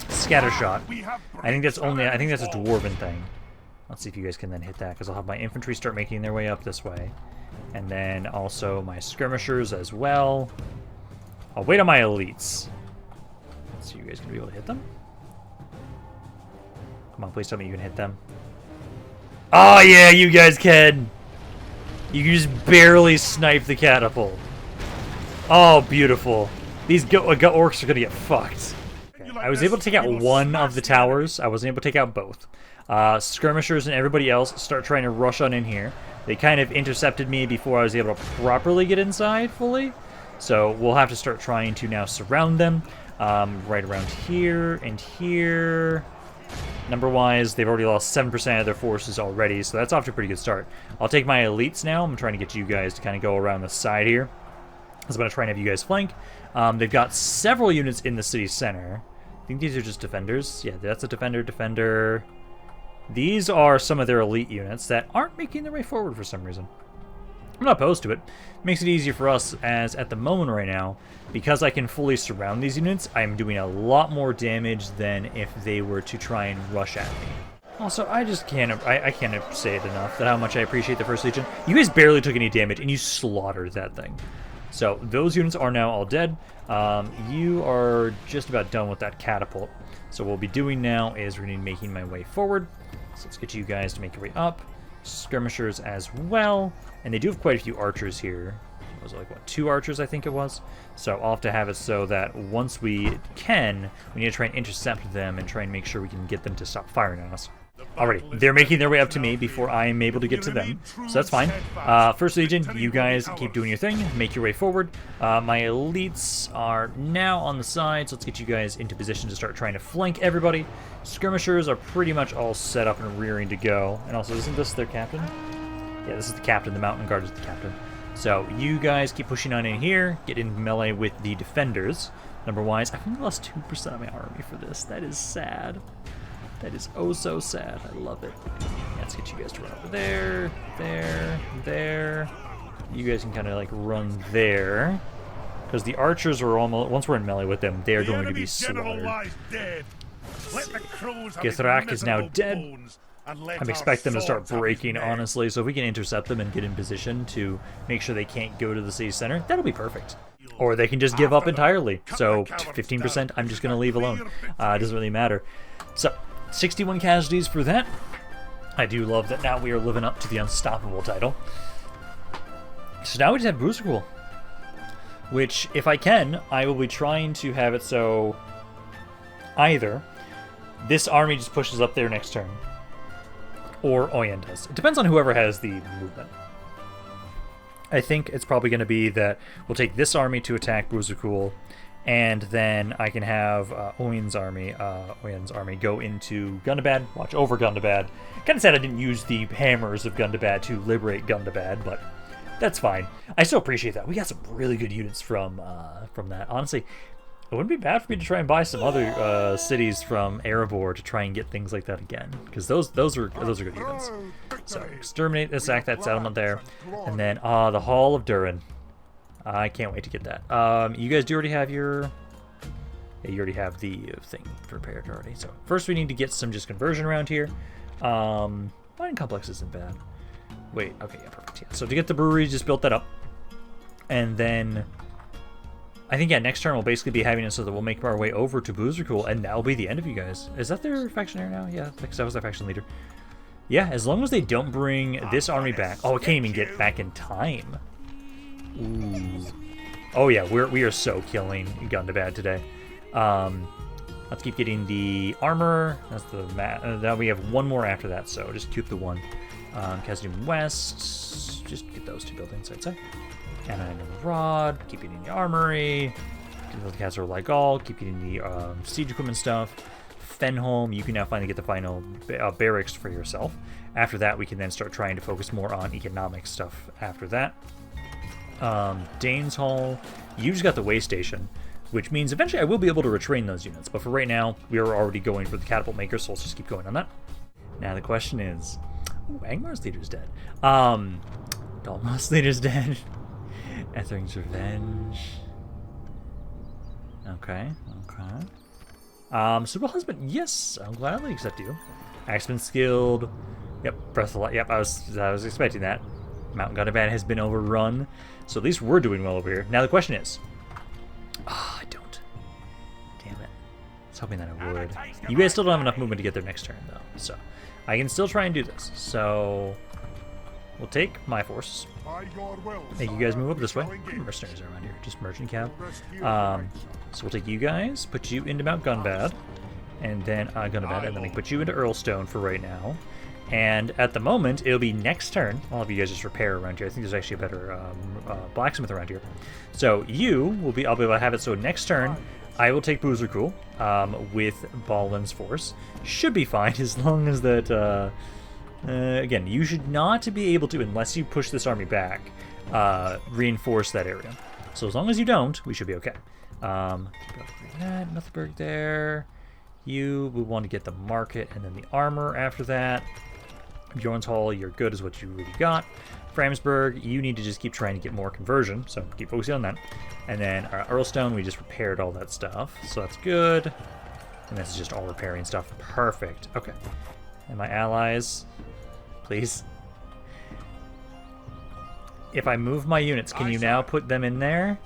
scattershot. I think that's a dwarven thing. Let's see if you guys can then hit that, because I'll have my infantry start making their way up this way. And then also my skirmishers as well. I'll wait on my elites. Let's see, you guys gonna be able to hit them? Come on, please tell me you can hit them. Oh yeah, you guys can! You can just barely snipe the catapult. Oh, beautiful. These orcs are gonna get fucked. Okay. I was able to take out one of the towers. I wasn't able to take out both. Skirmishers and everybody else start trying to rush on in here. They kind of intercepted me before I was able to properly get inside fully. So we'll have to start trying to now surround them. Right around here and here. Number-wise, they've already lost 7% of their forces already, so that's off to a pretty good start. I'll take my elites now. I'm trying to get you guys to kind of go around the side here. I was going to try and have you guys flank. They've got several units in the city center. I think these are just defenders. Yeah, that's a defender. These are some of their elite units that aren't making their way forward for some reason. I'm not opposed to it. Makes it easier for us, as at the moment right now, because I can fully surround these units, I'm doing a lot more damage than if they were to try and rush at me. Also, I just can't, I can't say it enough that how much I appreciate the First Legion. You guys barely took any damage, and you slaughtered that thing. So, those units are now all dead. You are just about done with that catapult. So what we'll be doing now is we're going to be making my way forward. So let's get you guys to make your way up. Skirmishers as well. And they do have quite a few archers here. It was like, what, 2 archers I think it was? So I'll have to have it so that once we can, we need to try and intercept them and try and make sure we can get them to stop firing on us. Alrighty, they're making their way up to me before I am able to get to them, so that's fine. First Legion, you guys keep doing your thing, make your way forward. My elites are now on the side, so let's get you guys into position to start trying to flank everybody. Skirmishers are pretty much all set up and rearing to go. And also, isn't this their captain? Yeah, this is the captain, the mountain guard is the captain. So you guys keep pushing on in here, get in melee with the defenders. Number-wise, I've only lost 2% of my army for this, that is sad. That is oh so sad. I love it. Yeah, let's get you guys to run over there, there. You guys can kind of like run there. Because the archers are almost, once we're in melee with them, they are going to be slaughtered. Githrak is now dead. I expect them to start breaking, honestly. So if we can intercept them and get in position to make sure they can't go to the city center, that'll be perfect. Or they can just give up entirely. So 15% I'm just going to leave alone. It doesn't really matter. So 61 casualties for that. I do love that now we are living up to the Unstoppable title. So now we just have Burzakúl, which, if I can, I will be trying to have it so either this army just pushes up there next turn, or Oyen does. It depends on whoever has the movement. I think it's probably going to be that we'll take this army to attack Burzakúl, and then I can have Oyen's army go into Gundabad, watch over Gundabad. Kind of sad I didn't use the hammers of Gundabad to liberate Gundabad, but that's fine. I still appreciate that. We got some really good units from that. Honestly, it wouldn't be bad for me to try and buy some other cities from Erebor to try and get things like that again, because those are good units. So exterminate this, sack that settlement there, and then the Hall of Durin. I can't wait to get that. You guys do already have your... Yeah, you already have the thing prepared already. So first we need to get some just conversion around here. Mining complex isn't bad. Wait, okay, yeah, perfect. Yeah. So to get the brewery, just built that up. And then... I think, yeah, next turn we'll basically be having it so that we'll make our way over to Burzakúl, and that'll be the end of you guys. Is that their factionary now? Yeah, because that was their faction leader. Yeah, as long as they don't bring this army back... Oh, it can't even get back in time. Ooh. Oh yeah, we are so killing Gundabad today. Let's keep getting the armor. That's the now we have one more after that, so just keep the one. Khazad-dûm West. Just get those 2 buildings, I'd say. And then the rod. Keep getting the armory. Get the Castle of Lygal. Keep getting the siege equipment stuff. Fenholm. You can now finally get the final barracks for yourself. After that, we can then start trying to focus more on economic stuff. After that. Dane's Hall, you just got the way station, which means eventually I will be able to retrain those units, but for right now, we are already going for the catapult maker, so let's just keep going on that. Now the question is, Angmar's leader's dead. Dalma's leader's dead. Ethering's Revenge. Okay. Suitable Husband, yes, I'll gladly accept you. Axeman Skilled, yep, Breath of Life, yep, I was expecting that. Mount Gundabad has been overrun, so at least we're doing well over here. Now the question is... I don't. Damn it. I was hoping that I would. You guys still don't have enough movement to get there next turn, though, so I can still try and do this. So we'll take my force. Make you guys move up this way. Mercenaries are around here, just merchant cab. So we'll take you guys, put you into Mount Gundabad, and then Gundabad, and then I put you into Eorlstone for right now. And at the moment, it'll be next turn. I'll have you guys just repair around here. I think there's actually a better blacksmith around here. So I'll be able to have it so next turn, I will take Burzakúl with Balin's force. Should be fine as long as that... again, you should not be able to, unless you push this army back, reinforce that area. So as long as you don't, we should be okay. Nuthenberg there. We want to get the market and then the armor after that. Bjorn's Hall, you're good is what you really got. Framsburg, you need to just keep trying to get more conversion, so keep focusing on that. And then Eorlstone, we just repaired all that stuff, so that's good. And this is just all repairing stuff. Perfect. Okay. And my allies, please. If I move my units, can you now put them in there?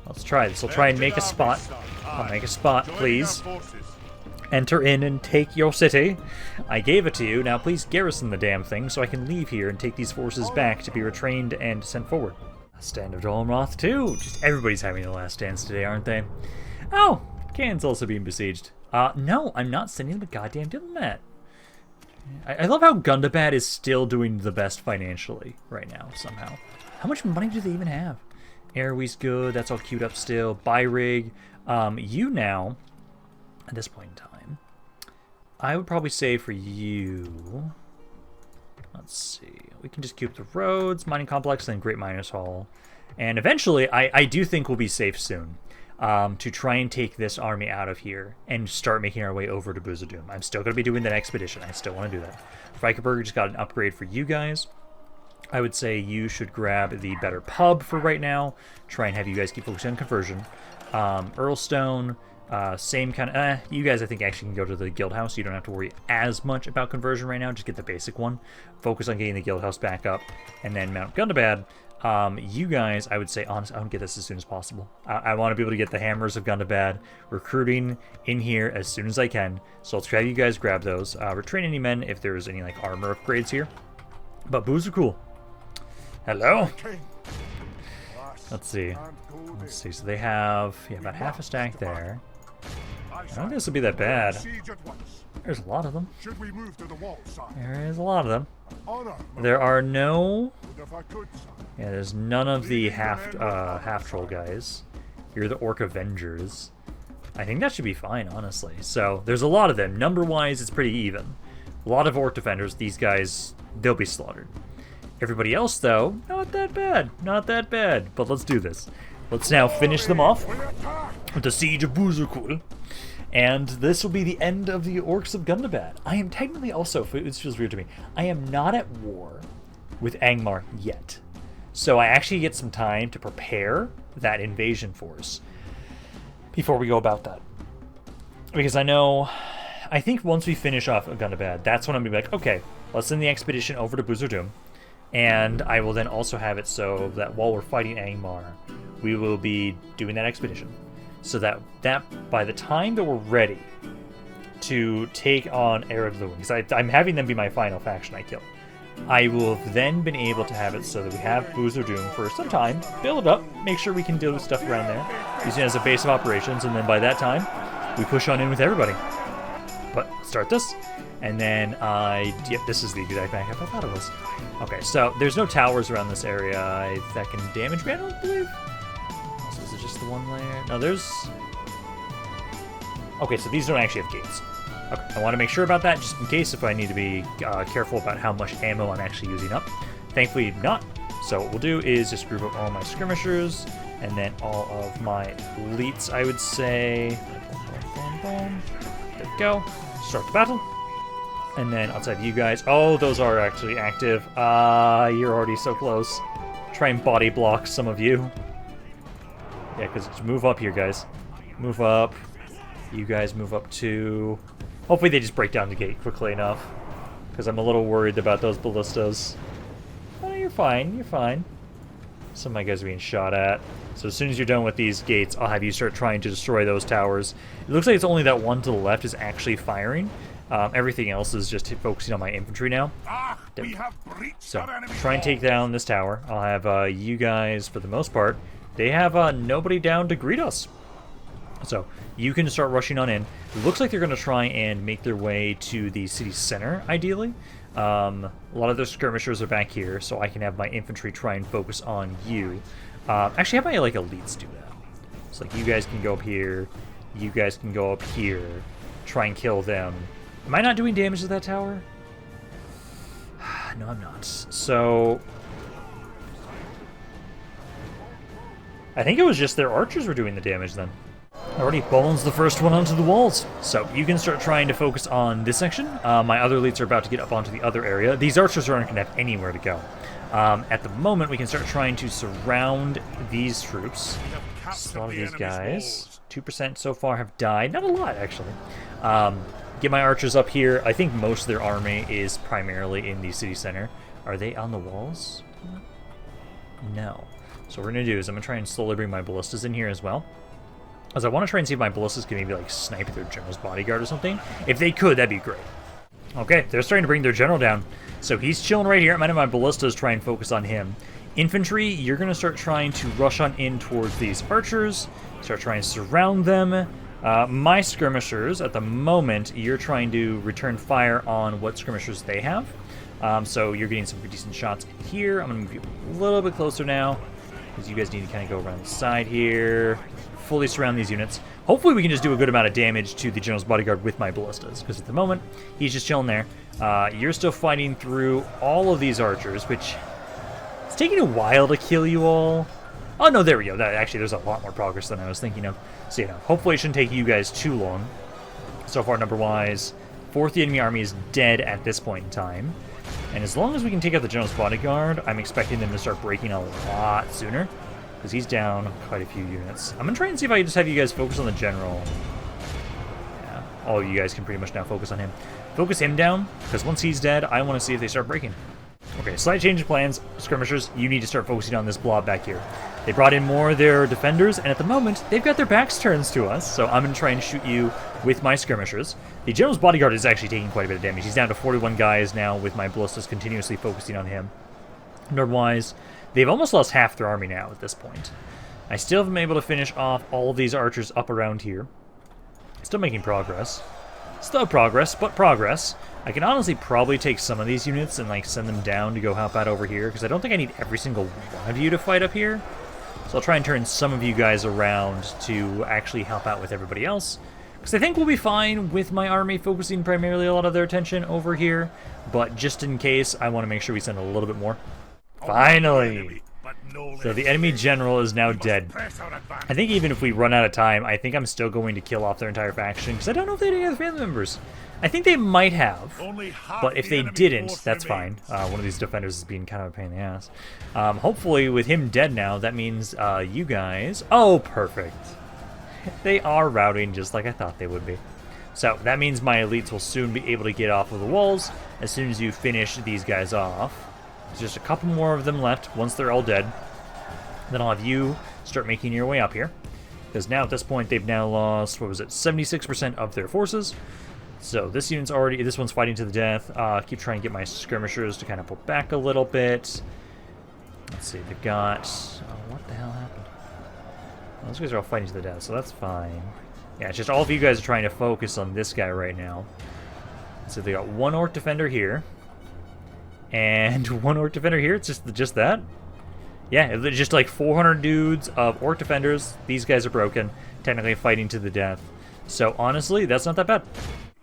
Let's try this. We'll try and make a spot. I'll make a spot, please. Enter in and take your city. I gave it to you. Now please garrison the damn thing so I can leave here and take these forces back to be retrained and sent forward. Stand of Dolomroth too. Just everybody's having the last stands today, aren't they? Oh, Can's also being besieged. No, I'm not sending them a goddamn diplomat. I love how Gundabad is still doing the best financially right now, somehow. How much money do they even have? Airway's good, that's all queued up still. Buy rig. You now, at this point in time, I would probably say for you, let's see, we can just queue up the roads, mining complex, then Great Miners Hall. And eventually, I do think we'll be safe soon. To try and take this army out of here and start making our way over to Burzakúl. I'm still going to be doing that expedition. I still want to do that. Reichenberg just got an upgrade for you guys. I would say you should grab the better pub for right now. Try and have you guys keep focusing on conversion. Eorlstone, same kind of... you guys, I think, actually can go to the guild house. You don't have to worry as much about conversion right now. Just get the basic one. Focus on getting the guild house back up. And then Mount Gundabad. You guys, I would say, honestly, I want to get this as soon as possible. I want to be able to get the Hammers of Gundabad recruiting in here as soon as I can. So let's have you guys grab those. Retrain any men if there's any like armor upgrades here. But Burzakúl. Hello. Let's see. Let's see. So they have about half a stack there. I don't think this will be that bad. There's a lot of them. There is a lot of them. There are no... Yeah, there's none of the half troll guys. You're the Orc Avengers. I think that should be fine, honestly. So there's a lot of them. Number-wise, it's pretty even. A lot of Orc Defenders. These guys, they'll be slaughtered. Everybody else, though, not that bad. Not that bad. But let's do this. Let's now finish them off with the Siege of Burzakúl. And this will be the end of the Orcs of Gundabad. I am technically also, this feels weird to me, I am not at war with Angmar yet. So I actually get some time to prepare that invasion force before we go about that. Because I think once we finish off Gundabad, that's when I'm going to be like, okay, let's send the expedition over to Burzakúl. And I will then also have it so that while we're fighting Angmar, we will be doing that expedition. So that by the time that we're ready to take on Arad Lewin, because I'm having them be my final faction I kill, I will have then been able to have it so that we have Burzakúl for some time, build it up, make sure we can deal with stuff around there, using it as a base of operations, and then by that time, we push on in with everybody. But start this, and then yep, this is the exact backup I thought it was. Okay, so there's no towers around this area that can damage me, I don't believe. So is it just the one layer? No, there's... Okay, so these don't actually have gates. Okay, I want to make sure about that just in case if I need to be careful about how much ammo I'm actually using up. Thankfully not. So what we'll do is just group up all my skirmishers and then all of my elites, I would say. Boom, boom, boom. There we go. Start the battle. And then outside of you guys, oh, those are actually active. You're already so close. Try and body block some of you. Yeah, because move up here, guys. Move up. You guys move up too. Hopefully they just break down the gate quickly enough. Because I'm a little worried about those ballistas. Oh, you're fine. You're fine. Some of my guys are being shot at. So as soon as you're done with these gates, I'll have you start trying to destroy those towers. It looks like it's only that one to the left is actually firing. Everything else is just focusing on my infantry now. So try and take down this tower. I'll have you guys, for the most part, they have nobody down to greet us. So you can start rushing on in. It looks like they're going to try and make their way to the city center, ideally. A lot of their skirmishers are back here, so I can have my infantry try and focus on you. Actually, have my elites do that. So you guys can go up here. You guys can go up here. Try and kill them. Am I not doing damage to that tower? No, I'm not. So I think it was just their archers were doing the damage then. Alrighty, Bolin's the first one onto the walls. So you can start trying to focus on this section. My other elites are about to get up onto the other area. These archers aren't going to have anywhere to go. At the moment, we can start trying to surround these troops. A lot of these guys. 2% so far have died. Not a lot, actually. Get my archers up here. I think most of their army is primarily in the city center. Are they on the walls? No. So what we're going to do is I'm going to try and slowly bring my ballistas in here as well. As I want to try and see if my ballistas can maybe like snipe their general's bodyguard or something. If they could, that'd be great. Okay, they're starting to bring their general down. So he's chilling right here. I'm going to have my ballistas try and focus on him. Infantry, you're going to start trying to rush on in towards these archers. Start trying to surround them. My skirmishers, at the moment, you're trying to return fire on what skirmishers they have. So you're getting some pretty decent shots here. I'm going to move you a little bit closer now, because you guys need to kind of go around the side here. Fully surround these units. Hopefully we can just do a good amount of damage to the general's bodyguard with my ballistas, because at the moment, he's just chilling there. You're still fighting through all of these archers, which it's taking a while to kill you all. Oh, no, there we go. Actually, there's a lot more progress than I was thinking of. So, hopefully it shouldn't take you guys too long. So far, number-wise, fourth the enemy army is dead at this point in time. And as long as we can take out the general's bodyguard, I'm expecting them to start breaking a lot sooner. Because he's down quite a few units. I'm going to try and see if I can just have you guys focus on the general. Yeah, all of you guys can pretty much now focus on him. Focus him down, because once he's dead, I want to see if they start breaking. Okay, slight change of plans. Skirmishers, you need to start focusing on this blob back here. They brought in more of their defenders, and at the moment, they've got their backs turned to us, so I'm going to try and shoot you with my skirmishers. The general's bodyguard is actually taking quite a bit of damage. He's down to 41 guys now with my ballistas continuously focusing on him. Nord-wise, they've almost lost half their army now at this point. I still haven't been able to finish off all of these archers up around here. Still making progress. Still progress, but progress. I can honestly probably take some of these units and like send them down to go help out over here, because I don't think I need every single one of you to fight up here. So I'll try and turn some of you guys around to actually help out with everybody else. Because I think we'll be fine with my army focusing primarily a lot of their attention over here. But just in case, I want to make sure we send a little bit more. Finally! So the enemy general is now dead. I think even if we run out of time, I think I'm still going to kill off their entire faction, because I don't know if they had any other family members. I think they might have, but if they didn't, that's fine. One of these defenders is being kind of a pain in the ass. Hopefully with him dead now, that means you guys... Oh, perfect. They are routing just like I thought they would be. So that means my elites will soon be able to get off of the walls as soon as you finish these guys off. There's just a couple more of them left once they're all dead. Then I'll have you start making your way up here. Because now at this point they've now lost, what was it, 76% of their forces. So this unit's already, this one's fighting to the death. Keep trying to get my skirmishers to kind of pull back a little bit. Let's see, they've got, oh, what the hell happened? Well, those guys are all fighting to the death, so that's fine. Yeah, it's just all of you guys are trying to focus on this guy right now. So they got one orc defender here. And one orc defender here. It's just that. Yeah, it's just like 400 dudes of orc defenders. These guys are broken, technically fighting to the death. So honestly, that's not that bad.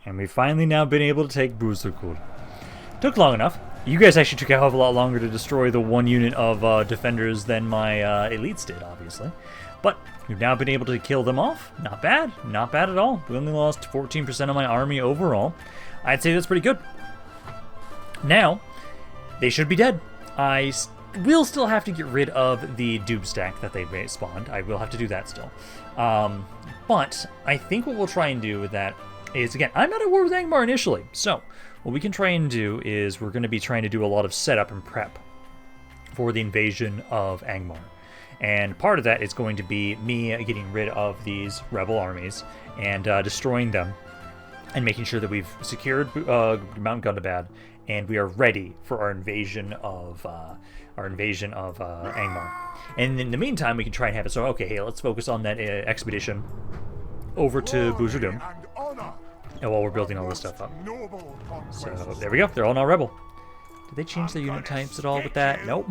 And we've finally now been able to take Burzakúl. Took long enough. You guys actually took a hell of a lot longer to destroy the one unit of defenders than my elites did, obviously. But we've now been able to kill them off. Not bad. Not bad at all. We only lost 14% of my army overall. I'd say that's pretty good. Now, they should be dead. I will still have to get rid of the Doom stack that they spawned. I will have to do that still. But I think what we'll try and do with that is, again, I'm not at war with Angmar initially. So what we can try and do is we're going to be trying to do a lot of setup and prep for the invasion of Angmar. And part of that is going to be me getting rid of these rebel armies and destroying them and making sure that we've secured Mount Gundabad and we are ready for our invasion of Angmar. And in the meantime, we can try and have it. So, okay, hey, let's focus on that expedition over to Burzakúl. And while we're building all this stuff up. So, there we go. They're all now rebel. Did they change their unit types at all with that? Nope.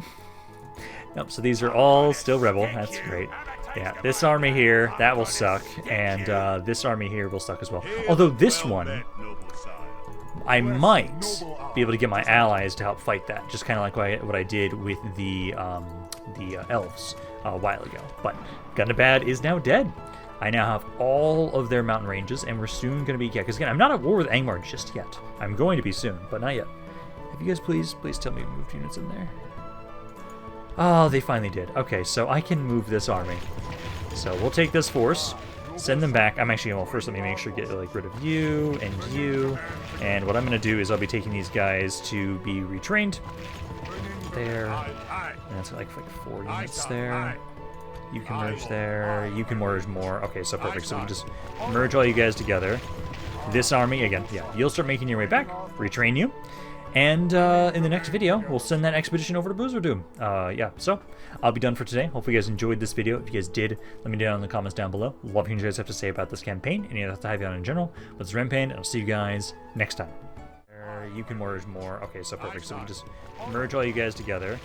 Nope, so these are all still rebel. That's great. Yeah, this army here, that will suck. And this army here will suck as well. Although this one, I might be able to get my allies to help fight that. Just kind of like what I did with the elves a while ago. But Gundabad is now dead. I now have all of their mountain ranges, and we're soon going to be... Yeah, because again, I'm not at war with Angmar just yet. I'm going to be soon, but not yet. If you guys please tell me we moved units in there. Oh, they finally did. Okay, so I can move this army. So we'll take this force, send them back. I'm actually, well, first let me make sure to get like rid of you and you. And what I'm going to do is I'll be taking these guys to be retrained. There. And that's like 4 units there. You can merge there. You can merge more. Okay, so perfect. So we can just merge all you guys together. This army, again, yeah, you'll start making your way back, retrain you. And in the next video, we'll send that expedition over to Burzakúl. Yeah, so I'll be done for today. Hopefully you guys enjoyed this video. If you guys did, let me know in the comments down below. Love hearing what you guys have to say about this campaign, and you have to have you on in general. But it's Rampaned, and I'll see you guys next time. You can merge more. Okay, so perfect. So we can just merge all you guys together.